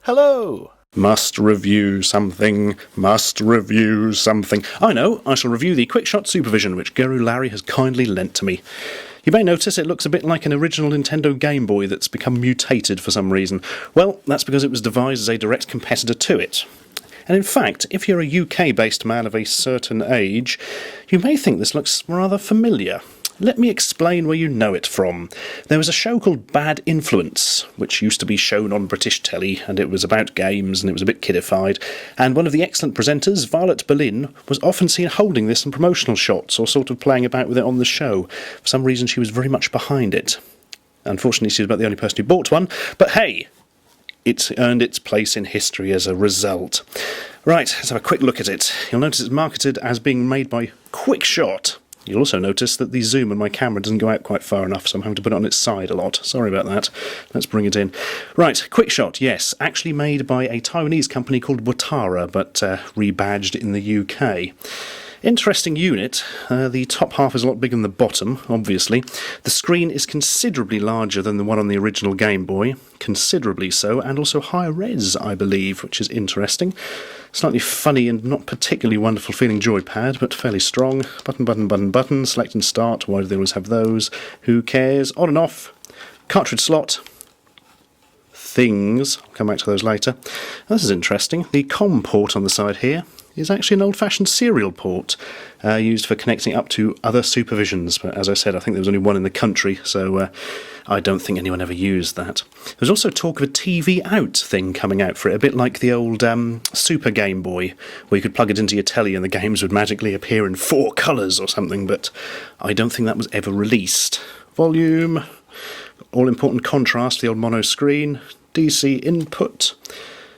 Hello! Must review something. I know, I shall review the Quickshot Supervision, which Guru Larry has kindly lent to me. You may notice it looks a bit like an original Nintendo Game Boy that's become mutated for some reason. Well, that's because it was devised as a direct competitor to it. And in fact, if you're a UK-based man of a certain age, you may think this looks rather familiar. Let me explain where you know it from. There was a show called Bad Influence, which used to be shown on British telly, and it was about games, and it was a bit kiddified, and one of the excellent presenters, Violet Berlin, was often seen holding this in promotional shots, or sort of playing about with it on the show. For some reason she was very much behind it. Unfortunately, she was about the only person who bought one, but hey! It's earned its place in history as a result. Right, let's have a quick look at it. You'll notice it's marketed as being made by Quickshot. You'll also notice that the zoom on my camera doesn't go out quite far enough, so I'm having to put it on its side a lot. Sorry about that. Let's bring it in. Right, Quickshot, yes, actually made by a Taiwanese company called Watara, but rebadged in the UK. Interesting unit. The top half is a lot bigger than the bottom, obviously. The screen is considerably larger than the one on the original Game Boy, considerably so, and also higher res, I believe, which is interesting. Slightly funny and not particularly wonderful feeling joypad, but fairly strong. Button, select and start. Why do they always have those? Who cares? On and off. Cartridge slot. Things. I'll come back to those later. This is interesting. The COM port on the side here is actually an old-fashioned serial port used for connecting up to other supervisions. But as I said, I think there was only one in the country, so I don't think anyone ever used that. There's also talk of a TV out thing coming out for it, a bit like the old Super Game Boy, where you could plug it into your telly and the games would magically appear in 4 colours or something, but I don't think that was ever released. Volume, all-important contrast, the old mono screen, DC input,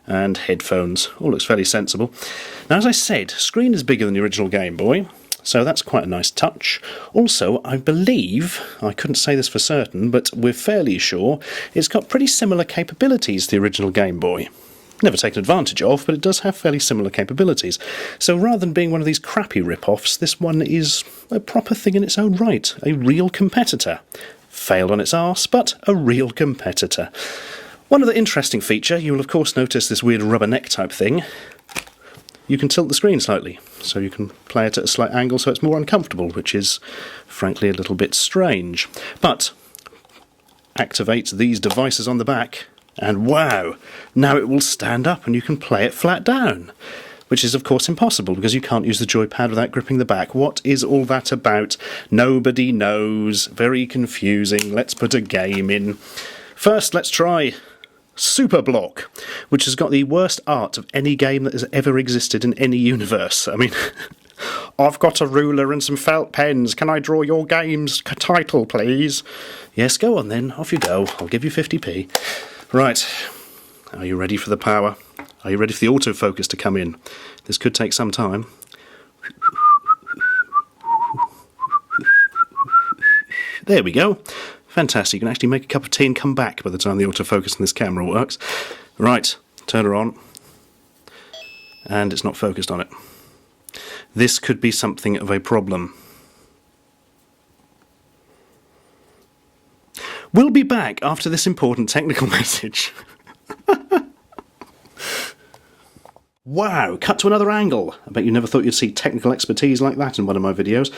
and headphones. All looks fairly sensible. Now, as I said, screen is bigger than the original Game Boy, so that's quite a nice touch. Also, I believe, I couldn't say this for certain, but we're fairly sure it's got pretty similar capabilities to the original Game Boy. Never taken advantage of, but it does have fairly similar capabilities. So rather than being one of these crappy rip-offs, this one is a proper thing in its own right, a real competitor. Failed on its arse, but a real competitor. One other interesting feature, you will of course notice this weird rubber neck type thing. You can tilt the screen slightly, so you can play it at a slight angle so it's more uncomfortable, which is frankly a little bit strange. But activate these devices on the back, and wow, now it will stand up and you can play it flat down. Which is of course impossible because you can't use the joypad without gripping the back. What is all that about? Nobody knows. Very confusing. Let's put a game in. First, let's try Super Block, which has got the worst art of any game that has ever existed in any universe. I mean, I've got a ruler and some felt pens. Can I draw your game's title, please? Yes, go on then. Off you go. I'll give you 50p. Right. Are you ready for the power? Are you ready for the autofocus to come in? This could take some time. There we go. Fantastic. You can actually make a cup of tea and come back by the time the autofocus on this camera works. Right, turn her on. And it's not focused on it. This could be something of a problem. We'll be back after this important technical message. Wow, cut to another angle. I bet you never thought you'd see technical expertise like that in one of my videos.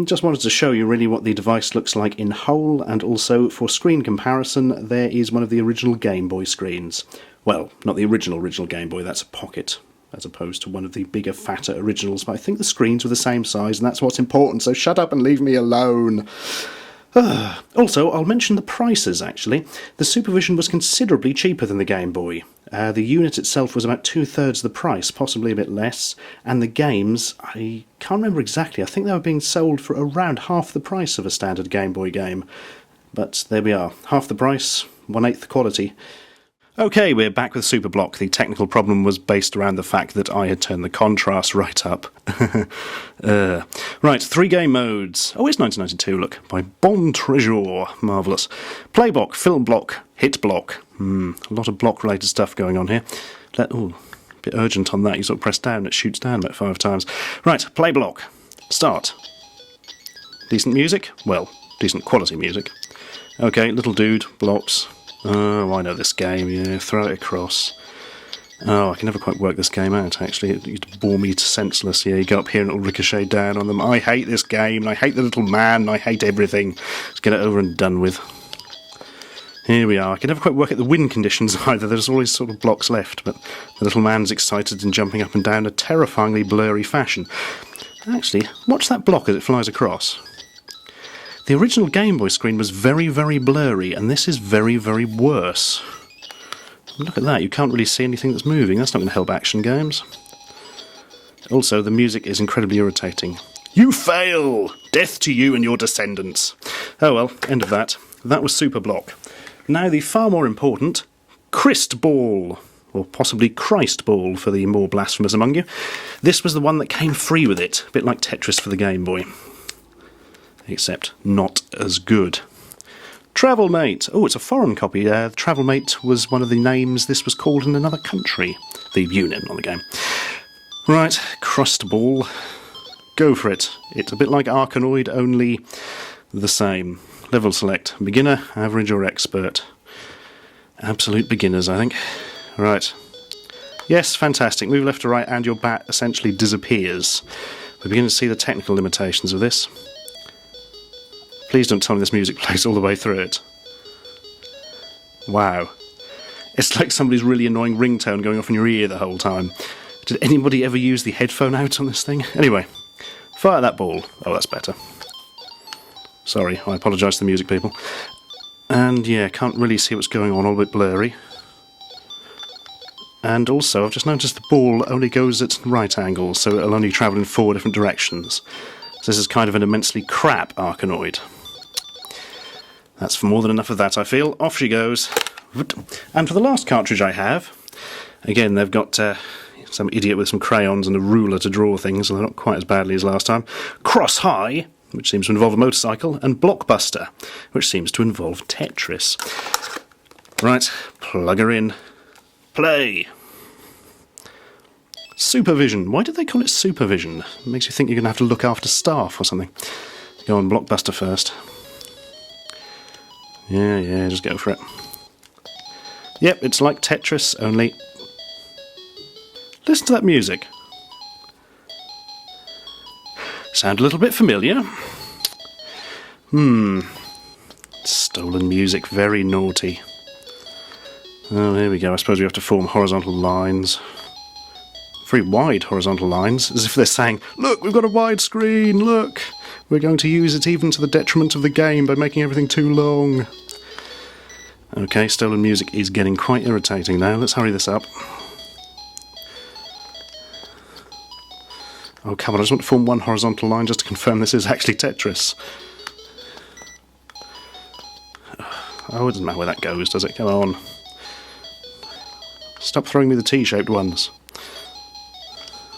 Just wanted to show you really what the device looks like in whole, and also for screen comparison, there is one of the original Game Boy screens. Well, not the original Game Boy, that's a pocket, as opposed to one of the bigger, fatter originals, but I think the screens were the same size, and that's what's important, so shut up and leave me alone. Also, I'll mention the prices, actually. The Supervision was considerably cheaper than the Game Boy. The unit itself was about 2/3 the price, possibly a bit less, and the games, I can't remember exactly, I think they were being sold for around half the price of a standard Game Boy game. But there we are, half the price, 1/8 the quality. Okay, we're back with Super Block. The technical problem was based around the fact that I had turned the contrast right up. Right, 3 game modes. Oh, it's 1992, look, by Bon Treasure. Marvellous. Play block, film block, hit block. A lot of block-related stuff going on here. Oh, a bit urgent on that. You sort of press down, it shoots down about 5 times. Right, play block. Start. Decent music? Well, decent quality music. Okay, little dude, blocks. Oh, I know this game, yeah, throw it across. Oh, I can never quite work this game out, actually. It used to bore me to senseless. Yeah, you go up here and it'll ricochet down on them. I hate this game, and I hate the little man, and I hate everything. Let's get it over and done with. Here we are. I can never quite work out the wind conditions either. There's always sort of blocks left, but the little man's excited and jumping up and down in a terrifyingly blurry fashion. Actually, watch that block as it flies across. The original Game Boy screen was very, very blurry, and this is very, very worse. Look at that, you can't really see anything that's moving. That's not going to help action games. Also, the music is incredibly irritating. You fail! Death to you and your descendants. Oh well, end of that. That was Super Block. Now the far more important Christ Ball, or possibly Christ Ball for the more blasphemous among you. This was the one that came free with it, a bit like Tetris for the Game Boy. Except not as good. Travel Mate. Oh, it's a foreign copy. Travel Mate was one of the names this was called in another country. The unit, not the game. Right, Crust Ball. Go for it. It's a bit like Arkanoid, only the same. Level select. Beginner, average or expert. Absolute beginners, I think. Right. Yes, fantastic. Move left to right and your bat essentially disappears. We begin to see the technical limitations of this. Please don't tell me this music plays all the way through it. Wow. It's like somebody's really annoying ringtone going off in your ear the whole time. Did anybody ever use the headphone out on this thing? Anyway, fire that ball. Oh, that's better. Sorry, I apologise to the music people. And yeah, can't really see what's going on, all a bit blurry. And also, I've just noticed the ball only goes at right angles, so it'll only travel in 4 different directions. So this is kind of an immensely crap Arkanoid. That's for more than enough of that, I feel. Off she goes. And for the last cartridge I have, again, they've got some idiot with some crayons and a ruler to draw things, so they're not quite as badly as last time. Cross High, which seems to involve a motorcycle, and Blockbuster, which seems to involve Tetris. Right, plug her in. Play! Supervision. Why did they call it Supervision? It makes you think you're going to have to look after staff or something. Go on, Blockbuster first. Yeah, just go for it. Yep, it's like Tetris, only... Listen to that music. Sound a little bit familiar? Stolen music, very naughty. Oh, here we go. I suppose we have to form horizontal lines. Very wide horizontal lines, as if they're saying, look, we've got a wide screen, look! We're going to use it even to the detriment of the game by making everything too long. Okay, stolen music is getting quite irritating now. Let's hurry this up. Oh, come on, I just want to form one horizontal line just to confirm this is actually Tetris. Oh, it doesn't matter where that goes, does it? Come on. Stop throwing me the T-shaped ones.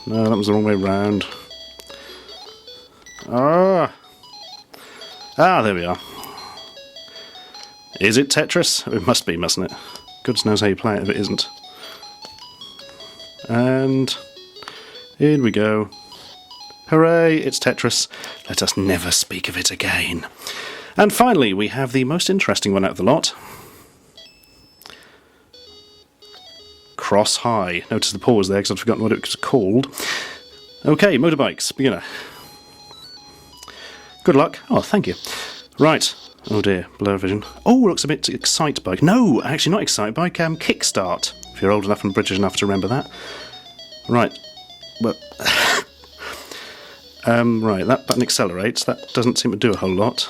No, that was the wrong way round. Ah, there we are. Is it Tetris? It must be, mustn't it? Goodness knows how you play it if it isn't. And in we go. Hooray, it's Tetris. Let us never speak of it again. And finally, we have the most interesting one out of the lot. Cross High. Notice the pause there because I'd forgotten what it was called. Okay, motorbikes, beginner. Good luck. Oh, thank you. Right. Oh dear, blur vision. Oh, looks a bit Excite Bike. No, actually not Excite Bike, Kickstart. If you're old enough and British enough to remember that. Right. Well... right, that button accelerates. That doesn't seem to do a whole lot.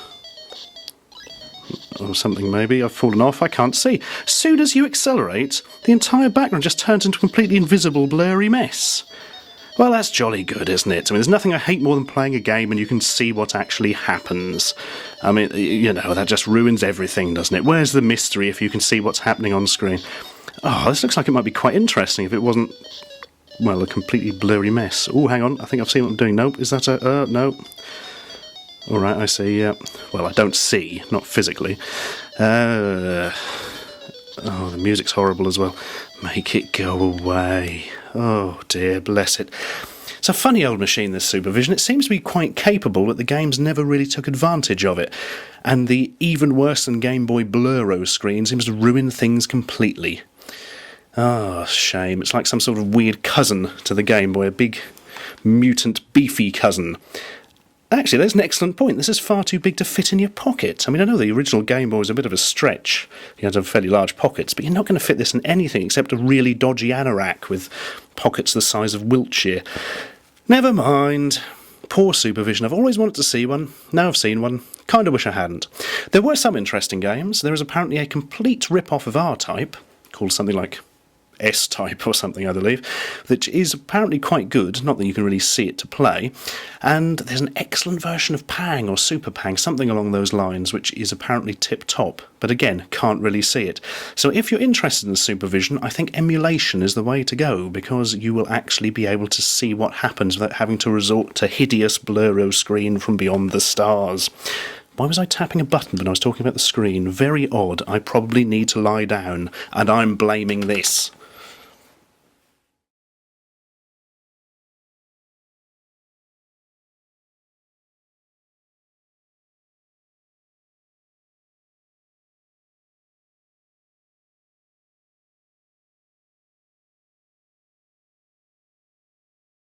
Or something maybe. I've fallen off. I can't see. As soon as you accelerate, the entire background just turns into a completely invisible, blurry mess. Well, that's jolly good, isn't it? I mean, there's nothing I hate more than playing a game and you can see what actually happens. I mean, you know, that just ruins everything, doesn't it? Where's the mystery if you can see what's happening on screen? Oh, this looks like it might be quite interesting if it wasn't, well, a completely blurry mess. Oh, hang on. I think I've seen what I'm doing. Nope. Is that a... no. All right, I see. Well, I don't see, not physically. Oh, the music's horrible as well. Make it go away. Oh dear, bless it. It's a funny old machine, this Supervision. It seems to be quite capable, but the games never really took advantage of it. And the even worse than Game Boy Bluro screen seems to ruin things completely. Ah, shame. It's like some sort of weird cousin to the Game Boy, a big, mutant, beefy cousin. Actually, there's an excellent point. This is far too big to fit in your pocket. I mean, I know the original Game Boy was a bit of a stretch. You had to have fairly large pockets, but you're not going to fit this in anything except a really dodgy anorak with pockets the size of Wiltshire. Never mind. Poor Supervision. I've always wanted to see one. Now I've seen one. Kind of wish I hadn't. There were some interesting games. There is apparently a complete rip-off of R-Type, called something like S-Type or something, I believe, which is apparently quite good, not that you can really see it to play, and there's an excellent version of Pang or Super Pang, something along those lines, which is apparently tip-top, but again, can't really see it. So if you're interested in Supervision, I think emulation is the way to go, because you will actually be able to see what happens without having to resort to hideous blurro screen from beyond the stars. Why was I tapping a button when I was talking about the screen? Very odd. I probably need to lie down, and I'm blaming this.